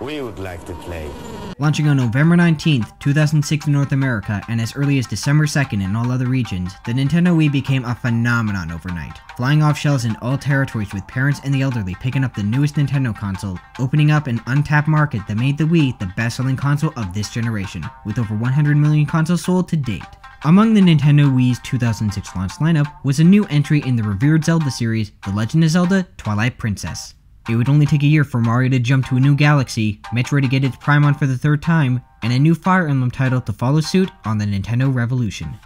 We would like to play. Launching on November 19th, 2006 in North America and as early as December 2nd in all other regions, the Nintendo Wii became a phenomenon overnight, flying off shelves in all territories with parents and the elderly picking up the newest Nintendo console, opening up an untapped market that made the Wii the best-selling console of this generation, with over 100 million consoles sold to date. Among the Nintendo Wii's 2006 launch lineup was a new entry in the revered Zelda series, The Legend of Zelda: Twilight Princess. It would only take a year for Mario to jump to a new galaxy, Metroid to get its prime on for the third time, and a new Fire Emblem title to follow suit on the Nintendo Revolution.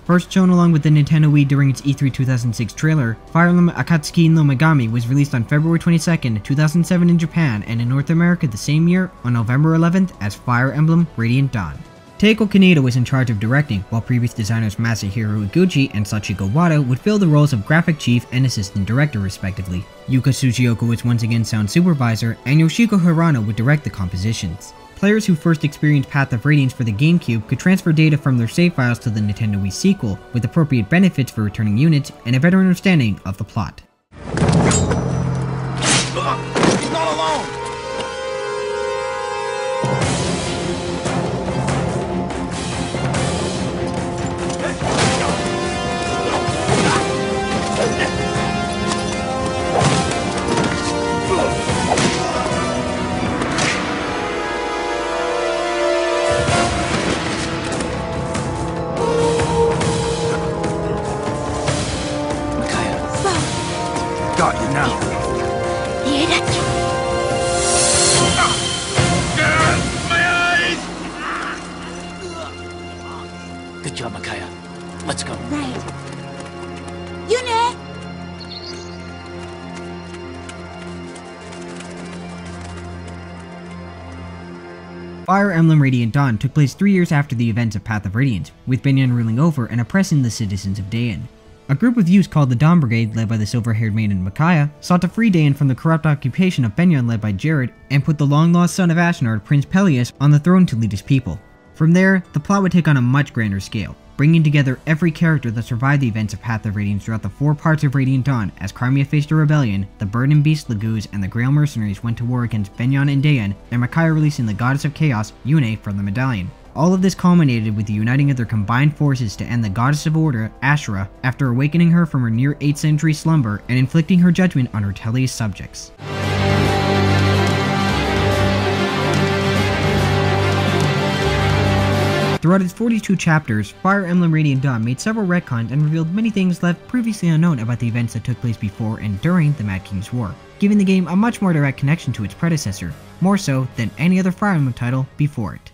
First shown along with the Nintendo Wii during its E3 2006 trailer, Fire Emblem Akatsuki no Megami was released on February 22, 2007 in Japan and in North America the same year on November 11th as Fire Emblem Radiant Dawn. Taiko Kaneda was in charge of directing, while previous designers Masahiro Iguchi and Sachiko Wada would fill the roles of graphic chief and assistant director respectively. Yuka Tsujioka was once again sound supervisor, and Yoshiko Hirano would direct the compositions. Players who first experienced Path of Radiance for the GameCube could transfer data from their save files to the Nintendo Wii sequel, with appropriate benefits for returning units and a better understanding of the plot. He's not alone! Got you now. My eyes! Good job, Micaiah. Let's go. Right. Yune! Fire Emblem Radiant Dawn took place 3 years after the events of Path of Radiance, with Benyon ruling over and oppressing the citizens of Dayan. A group of youths called the Dawn Brigade, led by the silver-haired maiden Micaiah, sought to free Dayan from the corrupt occupation of Benyon led by Jared, and put the long-lost son of Ashnard, Prince Peleus, on the throne to lead his people. From there, the plot would take on a much grander scale, bringing together every character that survived the events of Path of Radiance throughout the 4 parts of Radiant Dawn as Crimea faced a rebellion, the Bird and Beast Laguz and the Grail Mercenaries went to war against Benyon and Dayan, and Micaiah releasing the Goddess of Chaos, Yune, from the medallion. All of this culminated with the uniting of their combined forces to end the Goddess of Order, Ashura, after awakening her from her near 8th century slumber and inflicting her judgment on her Tellius subjects. Throughout its 42 chapters, Fire Emblem Radiant Dawn made several retcons and revealed many things left previously unknown about the events that took place before and during the Mad King's War, giving the game a much more direct connection to its predecessor, more so than any other Fire Emblem title before it.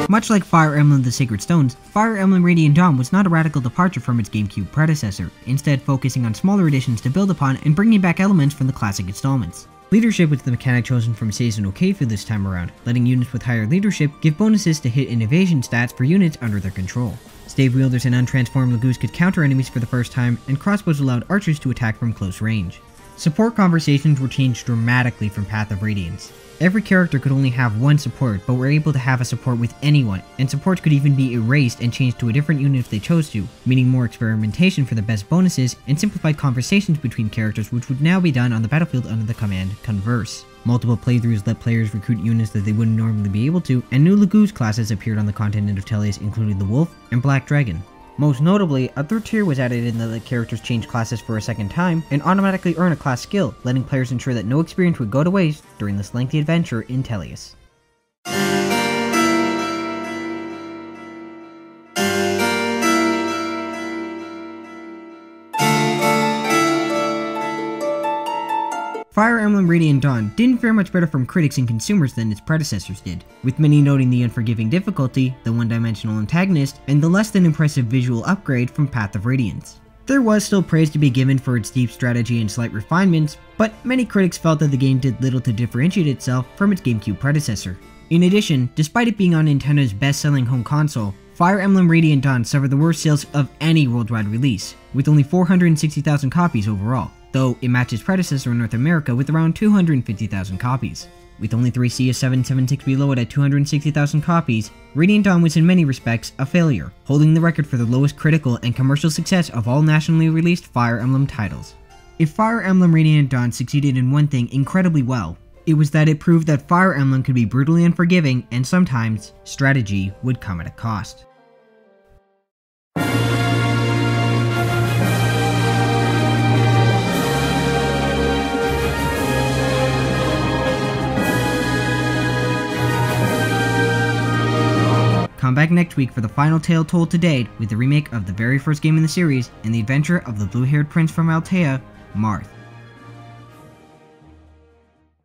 Much like Fire Emblem The Sacred Stones, Fire Emblem Radiant Dawn was not a radical departure from its GameCube predecessor, instead focusing on smaller additions to build upon and bringing back elements from the classic installments. Leadership was the mechanic chosen from Seisano Keifu this time around, letting units with higher leadership give bonuses to hit and evasion stats for units under their control. Stave wielders and untransformed Laguz could counter enemies for the first time, and crossbows allowed archers to attack from close range. Support conversations were changed dramatically from Path of Radiance. Every character could only have one support, but were able to have a support with anyone, and supports could even be erased and changed to a different unit if they chose to, meaning more experimentation for the best bonuses, and simplified conversations between characters which would now be done on the battlefield under the command Converse. Multiple playthroughs let players recruit units that they wouldn't normally be able to, and new Laguz classes appeared on the continent of Tellius, including the Wolf and Black Dragon. Most notably, a third tier was added in that the characters change classes for a second time and automatically earn a class skill, letting players ensure that no experience would go to waste during this lengthy adventure in Tellius. Fire Emblem Emblem Radiant Dawn didn't fare much better from critics and consumers than its predecessors did, with many noting the unforgiving difficulty, the one-dimensional antagonist, and the less than impressive visual upgrade from Path of Radiance. There was still praise to be given for its deep strategy and slight refinements, but many critics felt that the game did little to differentiate itself from its GameCube predecessor. In addition, despite it being on Nintendo's best-selling home console, Fire Emblem Radiant Dawn suffered the worst sales of any worldwide release, with only 460,000 copies overall, though it matched its predecessor in North America with around 250,000 copies. With only 3 CS776 below it at 260,000 copies, Radiant Dawn was in many respects a failure, holding the record for the lowest critical and commercial success of all nationally released Fire Emblem titles. If Fire Emblem Radiant Dawn succeeded in one thing incredibly well, it was that it proved that Fire Emblem could be brutally unforgiving, and sometimes, strategy would come at a cost. Come back next week for the final tale told to date with the remake of the very first game in the series and the adventure of the blue-haired prince from Altea, Marth.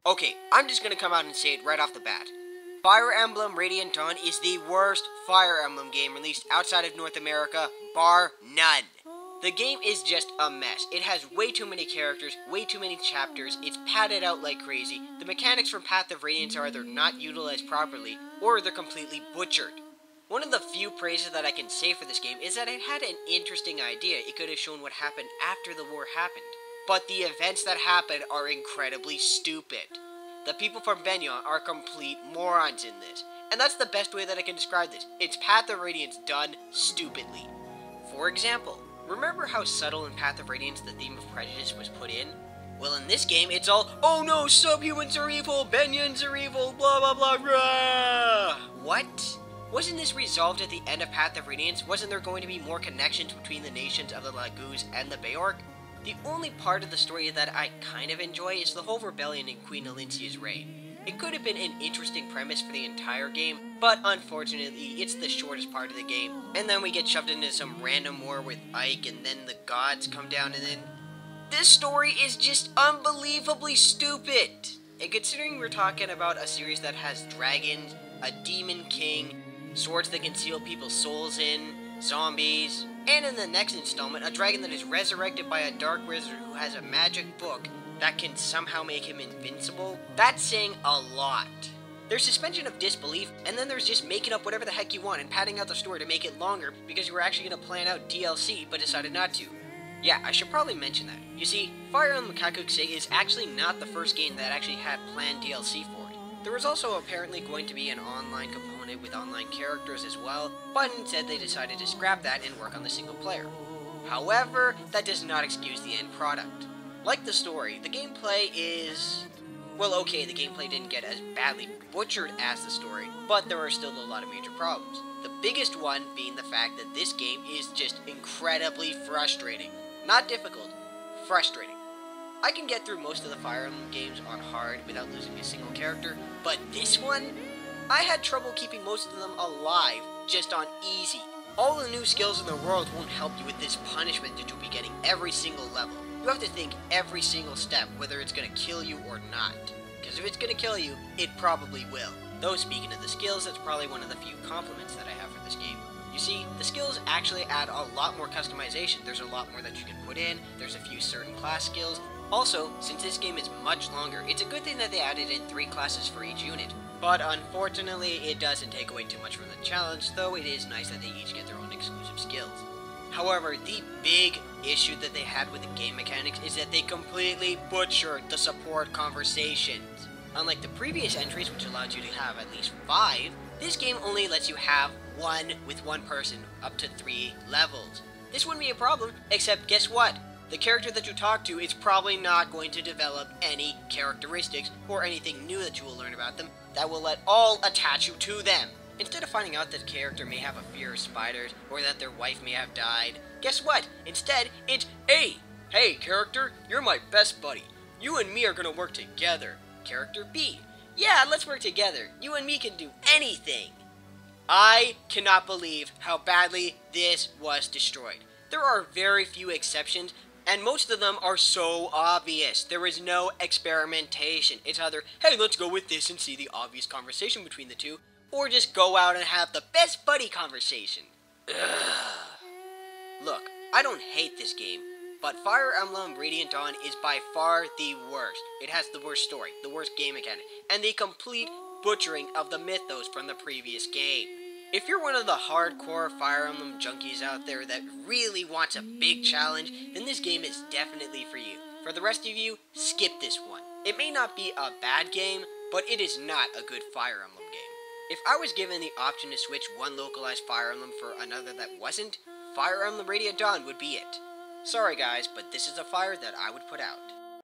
Okay, I'm just gonna come out and say it right off the bat. Fire Emblem Radiant Dawn is the worst Fire Emblem game released outside of North America, bar none. The game is just a mess. It has way too many characters, way too many chapters, it's padded out like crazy, the mechanics from Path of Radiance are either not utilized properly, or they're completely butchered. One of the few praises that I can say for this game is that it had an interesting idea. It could have shown what happened after the war happened. But the events that happen are incredibly stupid. The people from Venya are complete morons in this. And that's the best way that I can describe this. It's Path of Radiance done stupidly. For example, remember how subtle in Path of Radiance the theme of prejudice was put in? Well, in this game, it's all, oh no, subhumans are evil, Benyans are evil, blah blah blah, rah! What? Wasn't this resolved at the end of Path of Radiance? Wasn't there going to be more connections between the nations of the Laguz and the Beorc? The only part of the story that I kind of enjoy is the whole rebellion in Queen Elincia's reign. It could have been an interesting premise for the entire game, but unfortunately, it's the shortest part of the game. And then we get shoved into some random war with Ike, and then the gods come down, and then... This story is just unbelievably stupid! And considering we're talking about a series that has dragons, a demon king, swords that can seal people's souls in, zombies, and in the next installment, a dragon that is resurrected by a dark wizard who has a magic book that can somehow make him invincible, that's saying a lot. There's suspension of disbelief, and then there's just making up whatever the heck you want and padding out the story to make it longer because you were actually going to plan out DLC but decided not to. Yeah, I should probably mention that. You see, Fire Emblem Kakukse is actually not the first game that actually had planned DLC for it. There was also apparently going to be an online component with online characters as well, but instead they decided to scrap that and work on the single player. However, that does not excuse the end product. Like the story, the gameplay is... Well, okay, the gameplay didn't get as badly butchered as the story, but there are still a lot of major problems. The biggest one being the fact that this game is just incredibly frustrating. Not difficult, frustrating. I can get through most of the Fire Emblem games on hard without losing a single character, but this one? I had trouble keeping most of them alive just on easy. All the new skills in the world won't help you with this punishment that you'll be getting every single level. You have to think every single step whether it's going to kill you or not. Because if it's going to kill you, it probably will. Though speaking of the skills, that's probably one of the few compliments that I have for this game. You see, the skills actually add a lot more customization. There's a lot more that you can put in, there's a few certain class skills. Also, since this game is much longer, it's a good thing that they added in 3 classes for each unit. But unfortunately, it doesn't take away too much from the challenge, though it is nice that they each get their own exclusive skills. However, the big issue that they had with the game mechanics is that they completely butchered the support conversations. Unlike the previous entries, which allowed you to have at least 5, this game only lets you have 1 with 1 person, up to 3 levels. This wouldn't be a problem, except guess what? The character that you talk to is probably not going to develop any characteristics or anything new that you will learn about them that will at all attach you to them. Instead of finding out that a character may have a fear of spiders or that their wife may have died, guess what? Instead, it's, hey character, you're my best buddy. You and me are gonna work together. Character B, yeah, let's work together. You and me can do anything. I cannot believe how badly this was destroyed. There are very few exceptions, And most of them are so obvious. There is no experimentation. It's either, hey, let's go with this and see the obvious conversation between the two, or just go out and have the best buddy conversation. Ugh. Look, I don't hate this game, but Fire Emblem Radiant Dawn is by far the worst. It has the worst story, the worst game mechanic, and the complete butchering of the mythos from the previous game. If you're one of the hardcore Fire Emblem junkies out there that really wants a big challenge, then this game is definitely for you. For the rest of you, skip this one. It may not be a bad game, but it is not a good Fire Emblem game. If I was given the option to switch one localized Fire Emblem for another that wasn't, Fire Emblem Radiant Dawn would be it. Sorry guys, but this is a fire that I would put out.